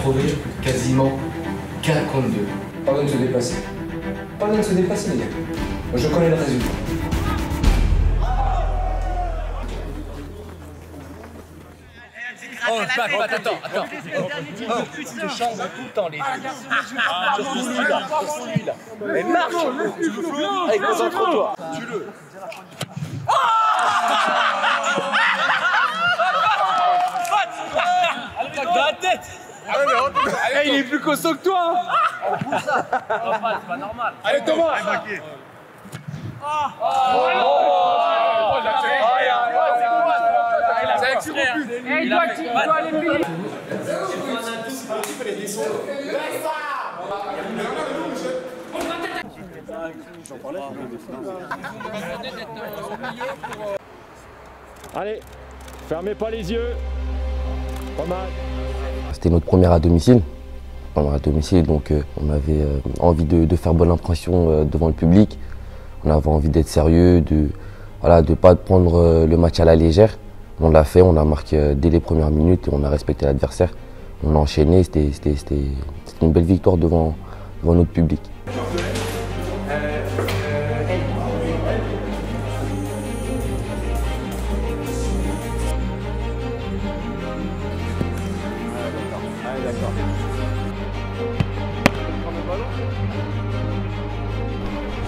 retrouvé quasiment qu'un contre deux. Pardon de se déplacer. Pardon de se déplacer, les gars. Moi, je connais le résultat. Oh, attends. Tu te changes tout le temps, les filles. Surtout celui-là. Mais marche. Allez, concentre-toi. Tue-le. Dans la tête. Il est plus costaud que toi. C'est pas normal. Allez, Thomas. Il doit aller plus vite. Allez, fermez pas les yeux. Pas mal. C'était notre première à domicile. Donc on avait envie de faire bonne impression devant le public. On avait envie d'être sérieux, de ne pas prendre le match à la légère. On l'a fait, on a marqué dès les premières minutes et on a respecté l'adversaire. On a enchaîné, c'était une belle victoire devant notre public.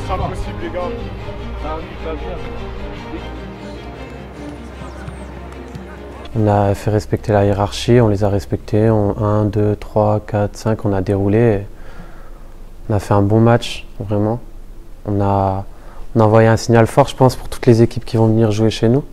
C'est impossible, les gars. On a fait respecter la hiérarchie, on les a respectés. 1, 2, 3, 4, 5, on a déroulé. On a fait un bon match, vraiment. On a envoyé un signal fort, je pense, pour toutes les équipes qui vont venir jouer chez nous.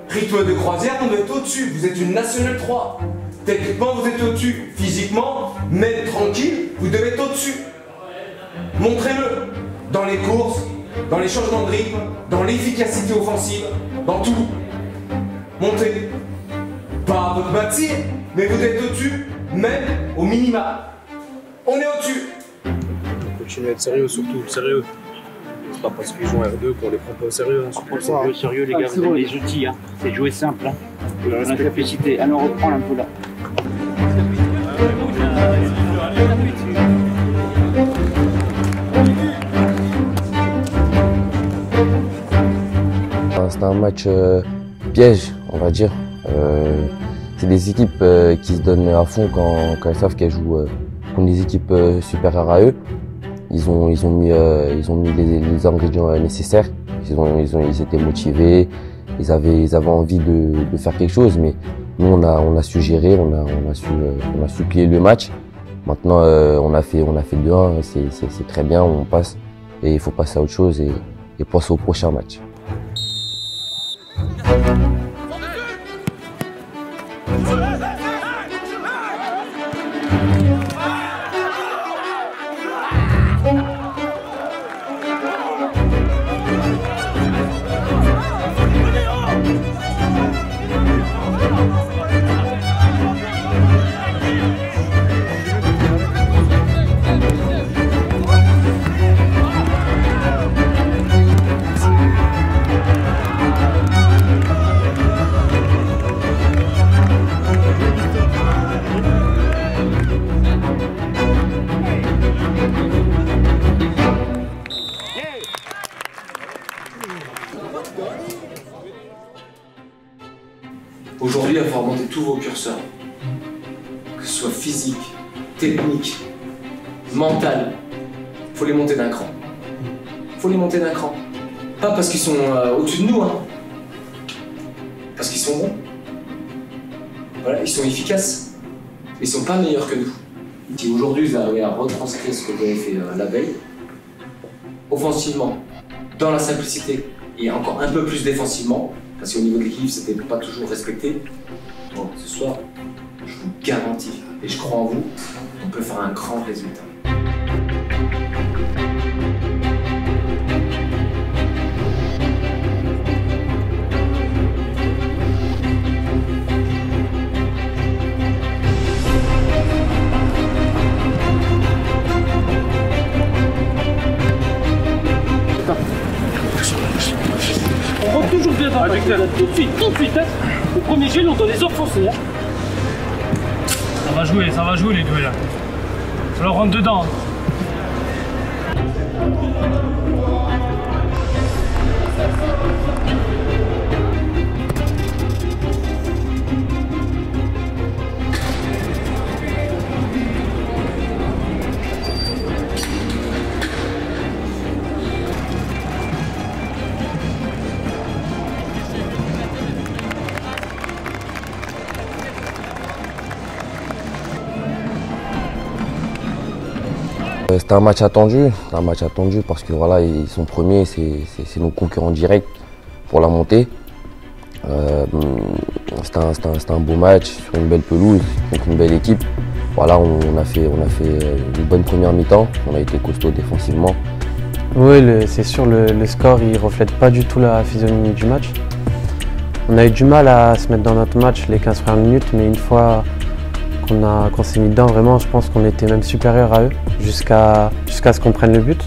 Rythme de croisière, on doit être au-dessus. Vous êtes une nationale 3. Techniquement, vous êtes au-dessus. Physiquement, même tranquille, vous devez être au-dessus. Montrez-le. Dans les courses, dans les changements de rythme, dans l'efficacité offensive, dans tout. Montez. Pas à votre bâtir, mais vous êtes au-dessus, même au minima. On est au-dessus. Continuez à être sérieux, surtout sérieux. C'est pas parce qu'ils jouent en R2 qu'on les prend pas au sérieux. Hein, Après, c'est jouer sérieux, les gars, vous avez les outils. Hein. C'est jouer simple. Hein. La capacité. Alors, on reprend un peu là. C'était un match piège, on va dire. C'est des équipes qui se donnent à fond quand elles savent qu'elles jouent contre des équipes supérieures à eux. Ils ont mis les ingrédients nécessaires. Ils étaient motivés. Ils avaient envie de faire quelque chose, mais nous on a su gérer, on a su plier le match. Maintenant on a fait 2-1, c'est très bien, on passe et il faut passer à autre chose et passer au prochain match. que ce soit physique, technique, mental, faut les monter d'un cran. Faut les monter d'un cran. Pas parce qu'ils sont au-dessus de nous, hein. Parce qu'ils sont bons. Voilà, ils sont efficaces. Ils sont pas meilleurs que nous. Si aujourd'hui vous arrivez à retranscrire ce que vous avez fait la veille, offensivement, dans la simplicité, et encore un peu plus défensivement, parce qu'au niveau de l'équipe, c'était pas toujours respecté. Bon, ce soir, je vous garantis, et je crois en vous, on peut faire un grand résultat. On rentre toujours bien dans la tout de suite, hein. Au premier gel, on doit les enfoncer, hein. Ça va jouer les deux là. Ça leur rentre dedans. C'était un match attendu parce que voilà, ils sont premiers, c'est nos concurrents directs pour la montée. C'était un beau match sur une belle pelouse, contre une belle équipe. Voilà, on a fait une bonne première mi-temps, on a été costaud défensivement. Oui, c'est sûr, le score il reflète pas du tout la physionomie du match. On a eu du mal à se mettre dans notre match les 15 premières minutes, mais une fois qu'on s'est mis dedans, vraiment, je pense qu'on était même supérieur à eux jusqu'à ce qu'on prenne le but.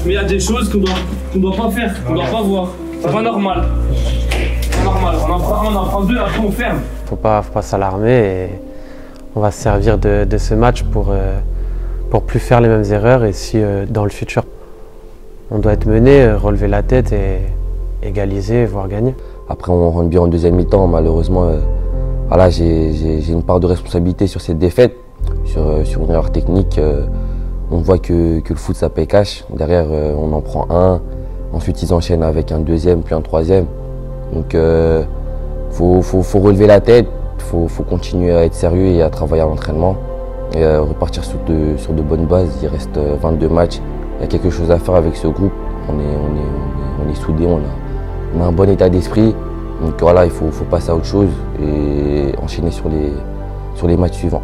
Mais il y a des choses qu'on doit pas faire, qu'on doit pas voir. C'est pas normal. C'est normal. On en prend deux, après on ferme. Faut pas s'alarmer et on va se servir de ce match pour plus faire les mêmes erreurs et si dans le futur on doit être mené, relever la tête et égaliser, voire gagner. Après on rentre bien en deuxième mi-temps, malheureusement voilà, j'ai une part de responsabilité sur cette défaite, sur une erreur technique. On voit que le foot ça paye cash. Derrière on en prend un, ensuite ils enchaînent avec un deuxième puis un troisième. Donc faut relever la tête, faut continuer à être sérieux et à travailler à l'entraînement et repartir sur de bonnes bases. Il reste 22 matchs, il y a quelque chose à faire avec ce groupe. On est soudés, on a un bon état d'esprit. Donc voilà, il faut passer à autre chose et enchaîner sur les matchs suivants.